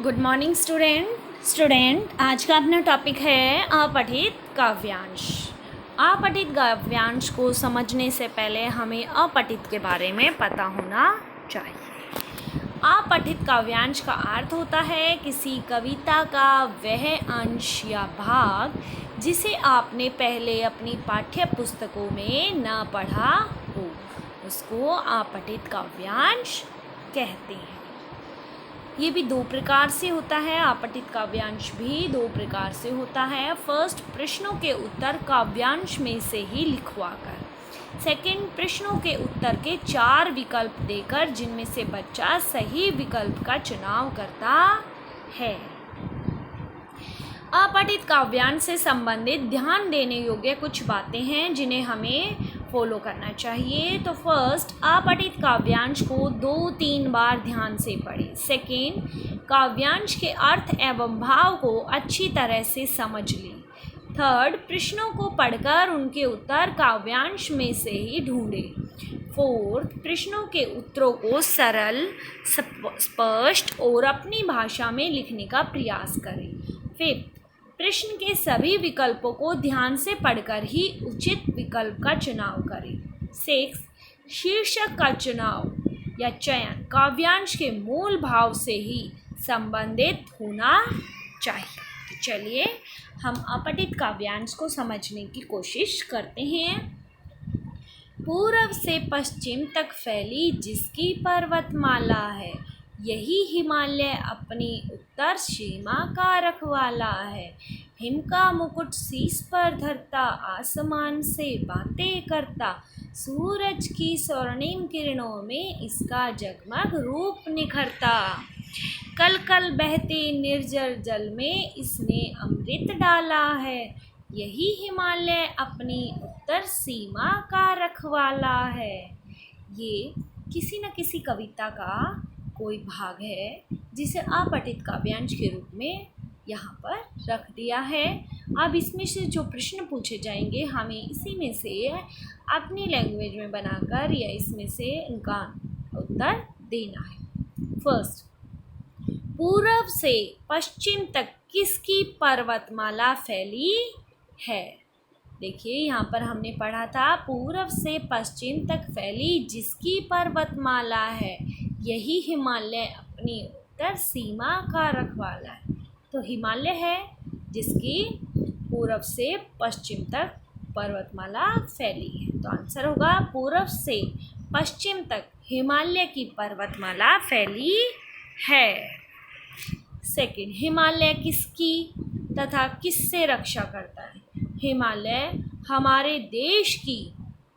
Good morning student आज का अपना टॉपिक है अपठित काव्यांश। अपठित काव्यांश को समझने से पहले हमें अपठित के बारे में पता होना चाहिए। अपठित काव्यांश का अर्थ होता है किसी कविता का वह अंश या भाग जिसे आपने पहले अपनी पाठ्य पुस्तकों में न पढ़ा हो, उसको अपठित काव्यांश कहते हैं। ये भी दो प्रकार से होता है, अपठित काव्यांश भी दो प्रकार से होता है। फर्स्ट, प्रश्नों के उत्तर काव्यांश में से ही लिखवाकर। सेकंड, प्रश्नों के उत्तर के 4 विकल्प देकर जिनमें से बच्चा सही विकल्प का चुनाव करता है। अपठित काव्यांश से संबंधित ध्यान देने योग्य कुछ बातें हैं जिन्हें हमें फॉलो करना चाहिए। तो फर्स्ट, अपठित काव्यांश को 2-3 बार ध्यान से पढ़ें। सेकेंड, काव्यांश के अर्थ एवं भाव को अच्छी तरह से समझ लें। थर्ड, प्रश्नों को पढ़कर उनके उत्तर काव्यांश में से ही ढूंढें। फोर्थ, प्रश्नों के उत्तरों को सरल, स्पष्ट और अपनी भाषा में लिखने का प्रयास करें। फिफ्थ, प्रश्न के सभी विकल्पों को ध्यान से पढ़कर ही उचित विकल्प का चुनाव करें। सिक्स, शीर्षक का चुनाव या चयन काव्यांश के मूल भाव से ही संबंधित होना चाहिए। तो चलिए हम अपठित काव्यांश को समझने की कोशिश करते हैं। पूर्व से पश्चिम तक फैली जिसकी पर्वतमाला है, यही हिमालय अपनी उत्तर सीमा का रखवाला है। हिम का मुकुट शीश पर धरता, आसमान से बातें करता, सूरज की स्वर्णिम किरणों में इसका जगमग रूप निखरता। कल कल बहते निर्जर जल में इसने अमृत डाला है, यही हिमालय अपनी उत्तर सीमा का रखवाला है। ये किसी न किसी कविता का कोई भाग है जिसे अपठित काव्यांश के रूप में यहाँ पर रख दिया है। अब इसमें से जो प्रश्न पूछे जाएंगे हमें इसी में से अपनी लैंग्वेज में बनाकर या इसमें से इनका उत्तर देना है। फर्स्ट, पूर्व से पश्चिम तक किसकी पर्वतमाला फैली है। देखिए यहाँ पर हमने पढ़ा था पूर्व से पश्चिम तक फैली जिसकी पर्वतमाला है, यही हिमालय अपनी उत्तर सीमा का रखवाला है। तो हिमालय है जिसकी पूर्व से पश्चिम तक पर्वतमाला फैली है। तो आंसर होगा पूर्व से पश्चिम तक हिमालय की पर्वतमाला फैली है। सेकंड, हिमालय किसकी तथा किससे रक्षा करता है। हिमालय हमारे देश की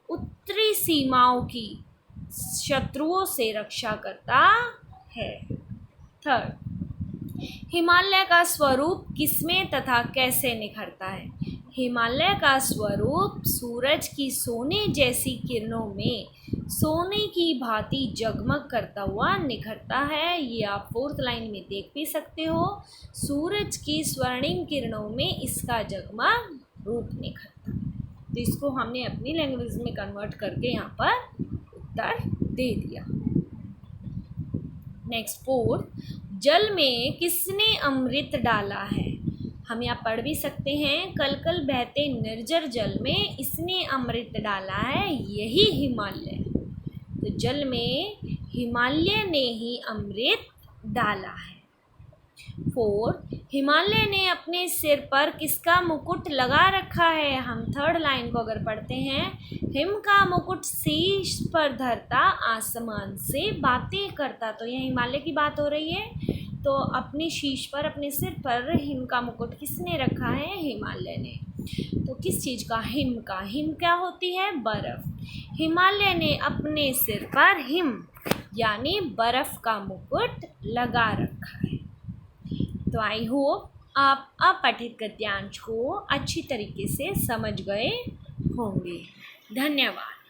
उत्तरी सीमाओं की शत्रुओं से रक्षा करता है। थर्ड, हिमालय का स्वरूप किसमें तथा कैसे निखरता है। हिमालय का स्वरूप सूरज की सोने जैसी किरणों में सोने की भांति जगमग करता हुआ निखरता है। ये आप 4th लाइन में देख भी सकते हो। सूरज की स्वर्णिम किरणों में इसका जगमग रूप निखरता है। तो इसको हमने अपनी लैंग्वेज में कन्वर्ट करके यहाँ पर उत्तर दे दिया। नेक्स्ट, फोर्थ, जल में किसने अमृत डाला है। हम यहाँ पढ़ भी सकते हैं, कल कल बहते निर्जर जल में इसने अमृत डाला है, यही हिमालय। तो जल में हिमालय ने ही अमृत डाला है। फोर्थ, हिमालय ने अपने सिर पर किसका मुकुट लगा रखा है। हम 3rd लाइन को अगर पढ़ते हैं, हिम का मुकुट शीश पर धरता, आसमान से बातें करता। तो यह हिमालय की बात हो रही है। तो अपने शीश पर, अपने सिर पर हिम का मुकुट किसने रखा है, हिमालय ने। तो किस चीज़ का, हिम का। हिम क्या होती है, बर्फ़। हिमालय ने अपने सिर पर हिम यानी बर्फ़ का मुकुट लगा रखा है। तो आई होप आप अपठित गद्यांश को अच्छी तरीके से समझ गए होंगे। धन्यवाद।